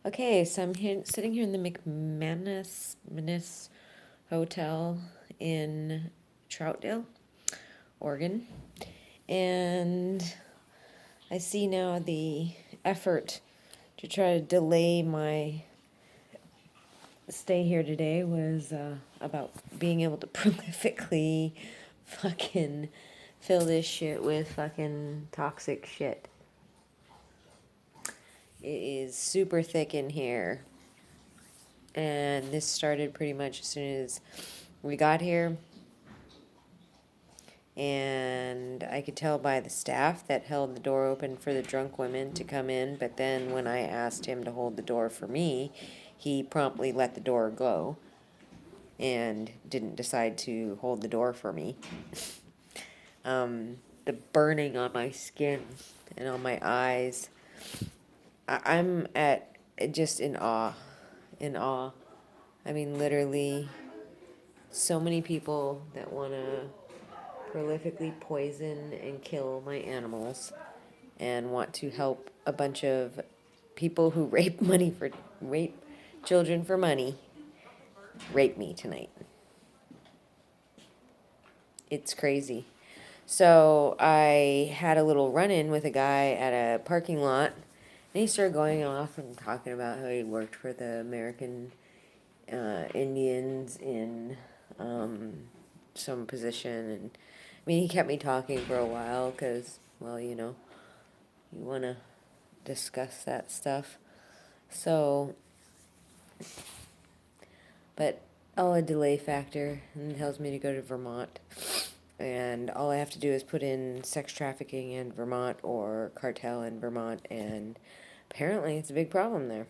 Okay, so I'm here, sitting here in the McMenamins Hotel in Troutdale, Oregon, and I see now the effort to try to delay my stay here today was about being able to prolifically fucking fill this shit with fucking toxic shit. It is super thick in here. And this started pretty much as soon as we got here. And I could tell by the staff that held the door open for the drunk women to come in. But then when I asked him to hold the door for me, he promptly let the door go and didn't decide to hold the door for me. The burning on my skin and on my eyes. I'm at just in awe. In awe. I mean, literally, so many people that want to prolifically poison and kill my animals and want to help a bunch of people who rape children for money rape me tonight. It's crazy. So I had a little run-in with a guy at a parking lot, and he started going off and talking about how he worked for the American Indians in some position. And I mean, he kept me talking for a while because, well, you want to discuss that stuff. So, but a delay factor, and it tells me to go to Vermont. And all I have to do is put in sex trafficking in Vermont or cartel in Vermont, and apparently it's a big problem there.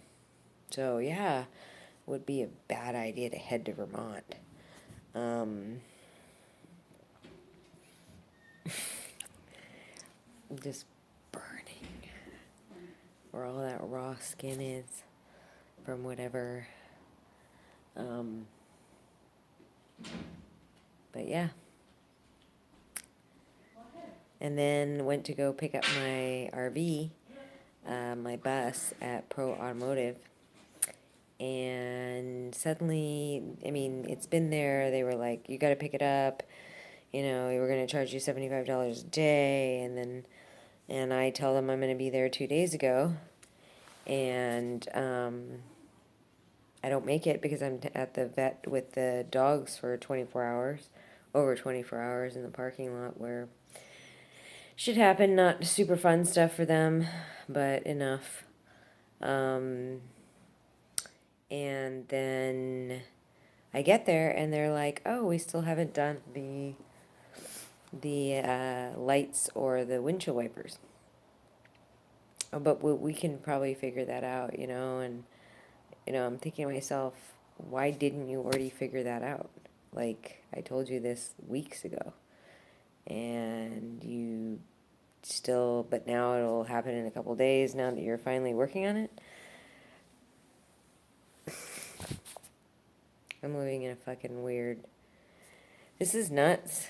So, yeah, would be a bad idea to head to Vermont. Just burning where all that raw skin is from whatever. But yeah. And then went to go pick up my RV, my bus at Pro Automotive. And suddenly, I mean, it's been there. They were like, you got to pick it up. We were going to charge you $75 a day. And I tell them I'm going to be there 2 days ago. And I don't make it because I'm at the vet with the dogs for 24 hours, over 24 hours in the parking lot where shit happened. Not super fun stuff for them, but enough. And then I get there and they're like, oh, we still haven't done the lights or the windshield wipers. Oh, but we can probably figure that out, and, I'm thinking to myself, why didn't you already figure that out? Like, I told you this weeks ago. And you still, but now it'll happen in a couple days now that you're finally working on it. I'm living in a fucking weird... This is nuts.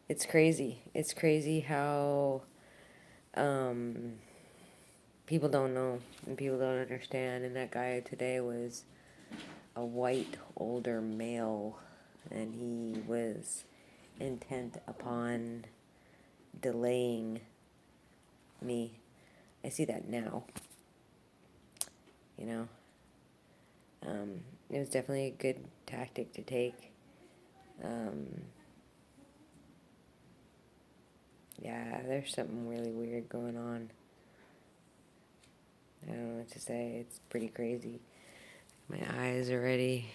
It's crazy. It's crazy how people don't know and people don't understand. And that guy today was a white, older male, and he was intent upon delaying me. I see that now. It was definitely a good tactic to take. Yeah, there's something really weird going on. I don't know what to say. It's pretty crazy. My eyes are ready.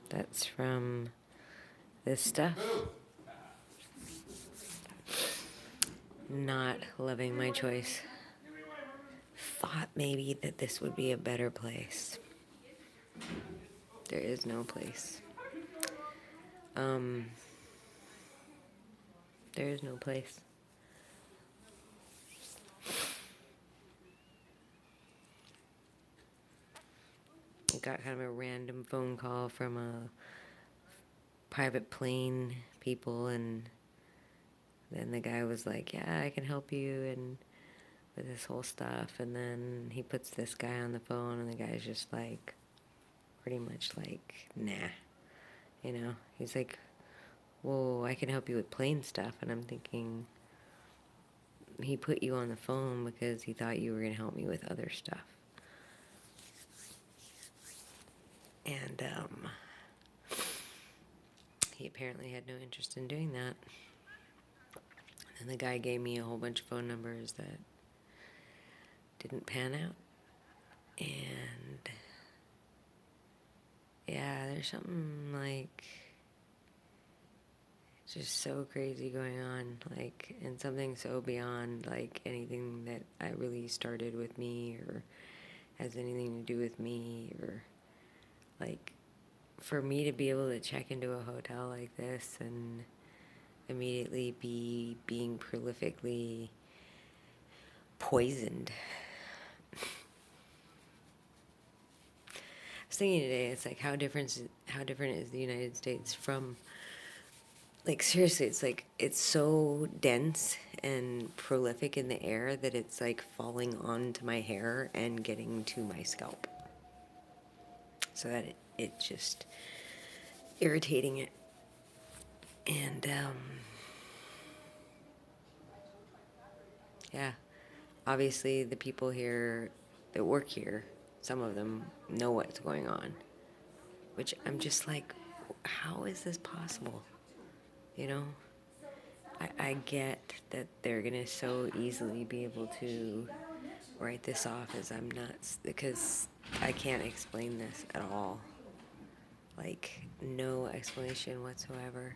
That's from this stuff. Not loving my choice. Thought maybe that this would be a better place. There is no place. There is no place. I got kind of a random phone call from a private plane people, and then the guy was like, yeah, I can help you, and with this whole stuff, and then he puts this guy on the phone, and the guy's just like, pretty much like, nah, you know? He's like, whoa, I can help you with plane stuff, and I'm thinking, he put you on the phone because he thought you were going to help me with other stuff. And, he apparently had no interest in doing that. And the guy gave me a whole bunch of phone numbers that didn't pan out. And yeah, there's something like just so crazy going on, like, and something so beyond like anything that I really started with me or has anything to do with me, or like for me to be able to check into a hotel like this and immediately be being prolifically poisoned. I was thinking today, it's like how different is the United States from, like, seriously, it's like it's so dense and prolific in the air that it's like falling onto my hair and getting to my scalp, so that it just irritating it. And yeah, obviously the people here that work here, some of them know what's going on, which I'm just like, how is this possible? You know, I get that they're gonna so easily be able to write this off as I'm nuts, because I can't explain this at all. Like, no explanation whatsoever.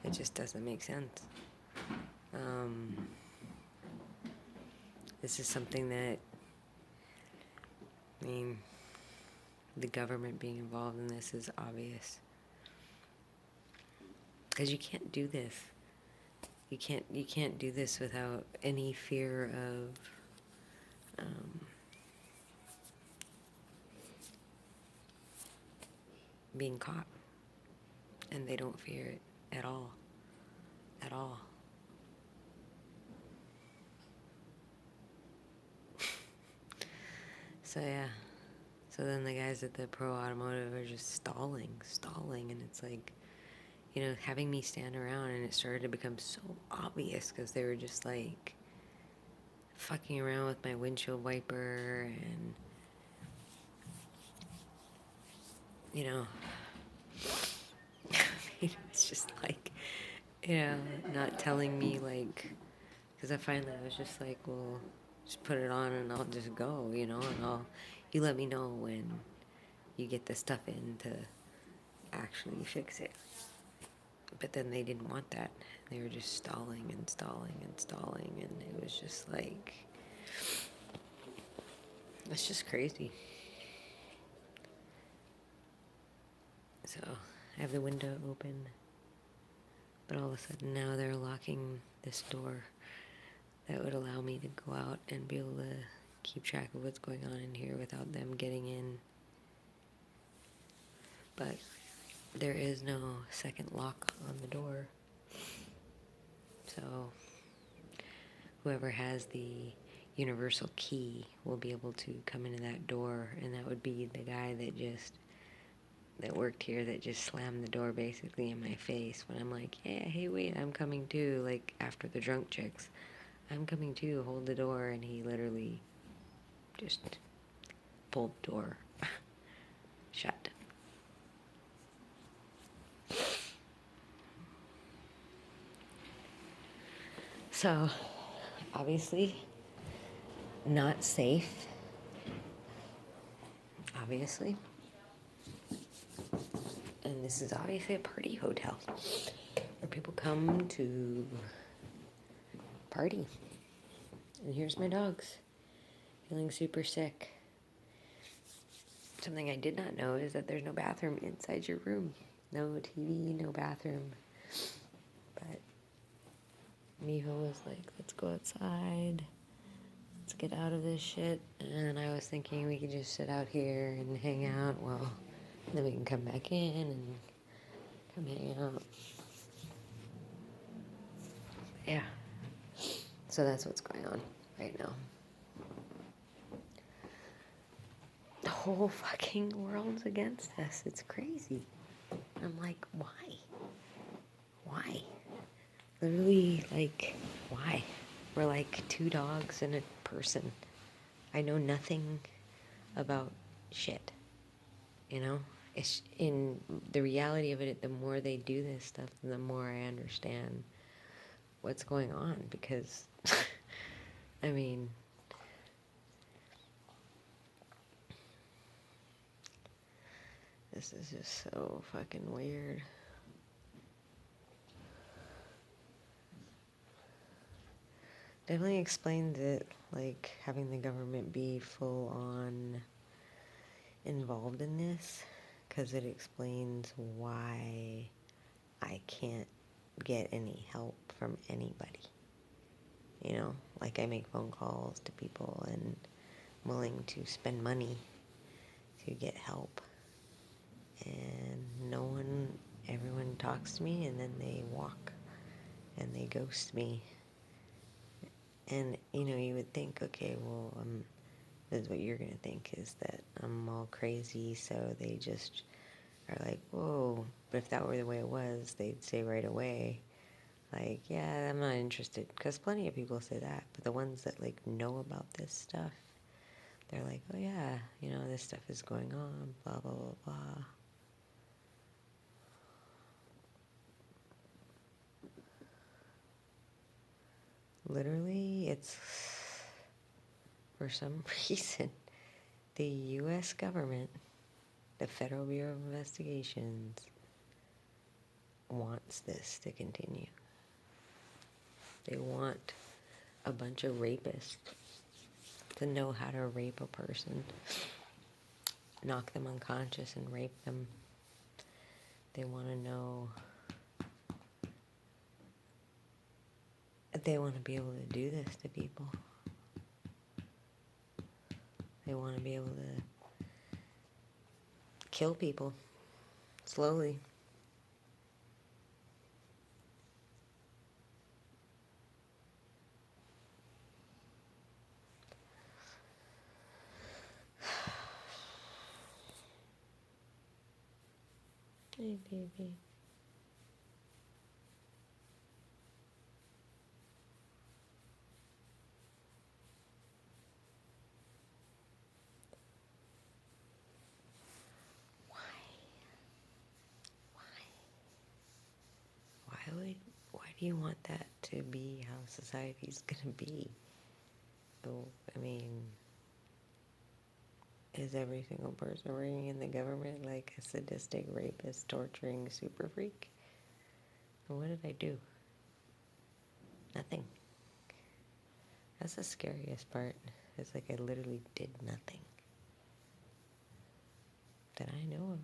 It just doesn't make sense. This is something that, I mean, the government being involved in this is obvious. Because you can't do this. You can't do this without any fear of being caught. And they don't fear it at all. At all. So yeah. So then the guys at the Pro Automotive are just stalling, and it's like, you know, having me stand around, and it started to become so obvious because they were just like fucking around with my windshield wiper, and, you know, it's just like, you know, not telling me, like, because I was just like, well, just put it on and I'll just go, you know, and you let me know when you get the stuff in to actually fix it. But then they didn't want that. They were just stalling, and it was just like, it's just crazy. So I have the window open, but all of a sudden now they're locking this door that would allow me to go out and be able to keep track of what's going on in here without them getting in. But there is no second lock on the door. So whoever has the universal key will be able to come into that door, and that would be the guy that worked here that just slammed the door basically in my face when I'm like, yeah, hey, wait, I'm coming too, like after the drunk chicks. I'm coming too, hold the door, and he literally just pulled the door shut. So, obviously, not safe. Obviously. And this is obviously a party hotel where people come to party. And here's my dogs, feeling super sick. Something I did not know is that there's no bathroom inside your room. No TV, no bathroom. But Miho was like, let's go outside. Let's get out of this shit. And I was thinking we could just sit out here and hang out. Well, then we can come back in and come hang out. Yeah. So that's what's going on. right now. The whole fucking world's against us. It's crazy. I'm like, why? Why? Literally, like, why? We're like two dogs and a person. I know nothing about shit. You know? It's in the reality of it, the more they do this stuff, the more I understand what's going on. Because, I mean, this is just so fucking weird. Definitely explains it, like having the government be full on involved in this, because it explains why I can't get any help from anybody. You know, like I make phone calls to people and I'm willing to spend money to get help. And everyone talks to me and then they walk and they ghost me. And, you know, you would think, okay, well, this is what you're going to think, is that I'm all crazy, so they just are like, whoa. But if that were the way it was, they'd say right away, like, yeah, I'm not interested. Because plenty of people say that. But the ones that, like, know about this stuff, they're like, oh, yeah, you know, this stuff is going on, blah, blah, blah, blah. Literally, it's, for some reason, the U.S. government, the Federal Bureau of Investigations, wants this to continue. They want a bunch of rapists to know how to rape a person, knock them unconscious and rape them. They want to know, they want to be able to do this to people. They want to be able to kill people slowly. Hey, baby. Why? Why do you want that to be how society's gonna be? So, I mean, is every single person working in the government like a sadistic rapist, torturing super freak? And what did I do? Nothing. That's the scariest part. It's like I literally did nothing that I know of.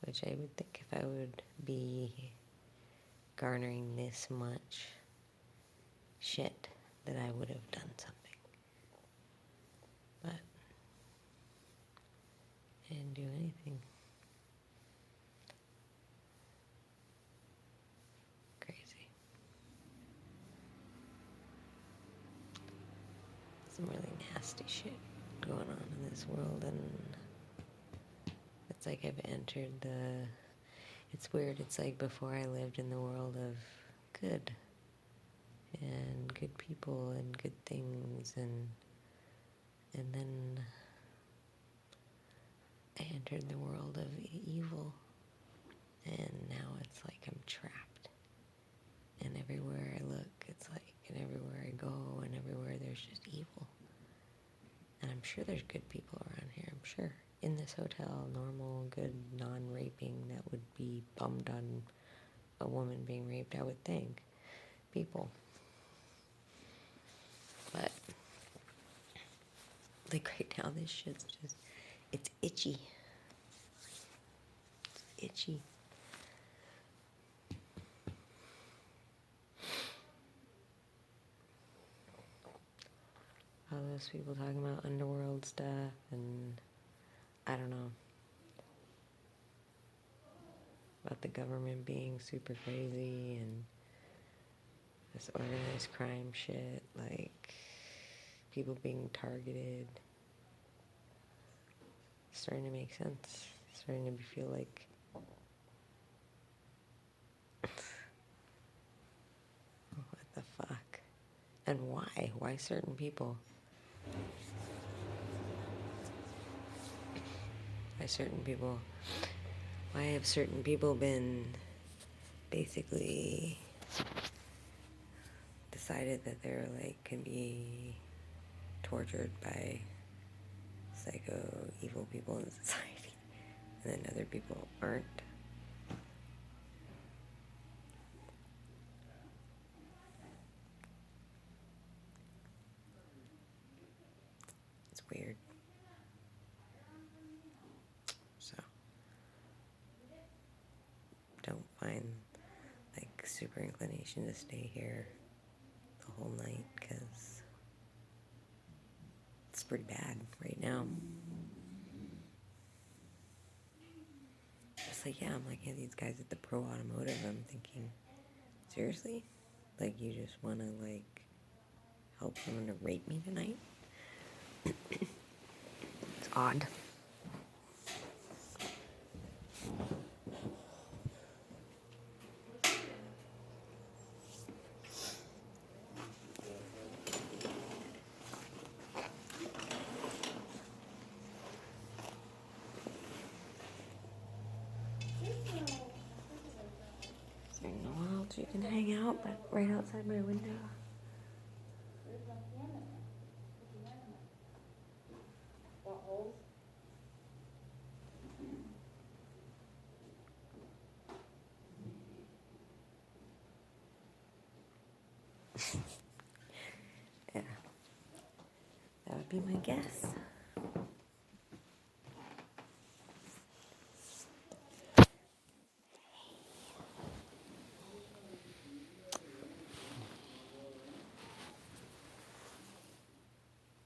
Which I would think if I would be garnering this much shit, that I would have done something. But I didn't do anything. Crazy. Some really nasty shit going on in this world, and it's like I've entered it's weird, it's like before I lived in the world of good, and good people, and good things, and then I entered the world of evil, and now it's like I'm trapped, and everywhere I look, it's like, and everywhere I go, and everywhere there's just evil. And I'm sure there's good people around here, I'm sure. In this hotel, normal, good, non-raping, that would be bummed on a woman being raped, I would think. People. But, like right now, this shit's just, it's itchy. It's itchy. All those people talking about underworld stuff, and I don't know. About the government being super crazy, and this organized crime shit, like, people being targeted. It's starting to make sense. It's starting to feel like what the fuck? And why? Why certain people? Why certain people? Why have certain people been basically decided that they're like can be tortured by psycho evil people in society, and then other people aren't? It's weird. So don't find like super inclination to stay here the whole night because it's pretty bad right now. It's like, yeah, I'm like, yeah, these guys at the Pro Automotive, I'm thinking, seriously? Like, you just want to, like, help someone to rape me tonight? It's odd. There's nowhere else you can hang out but right outside my window. Yeah, that would be my guess.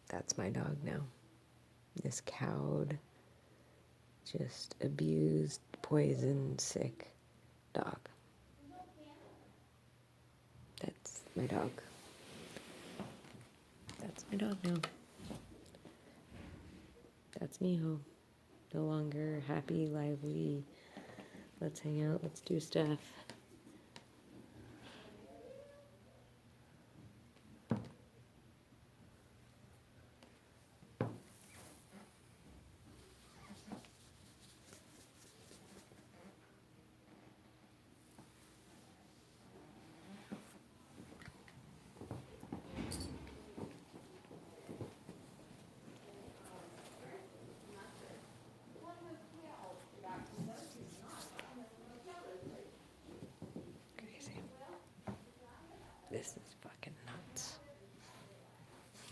That's my dog now. This cowed, just abused, poisoned, sick dog. That's my dog. That's my dog now. That's Miho. No longer happy, lively. Let's hang out, let's do stuff. Crazy. This is fucking nuts.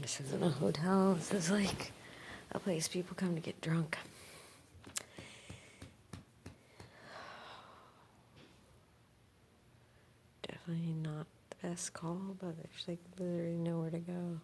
This isn't a hotel. This is like a place people come to get drunk. Definitely not the best call, but there's like literally nowhere to go.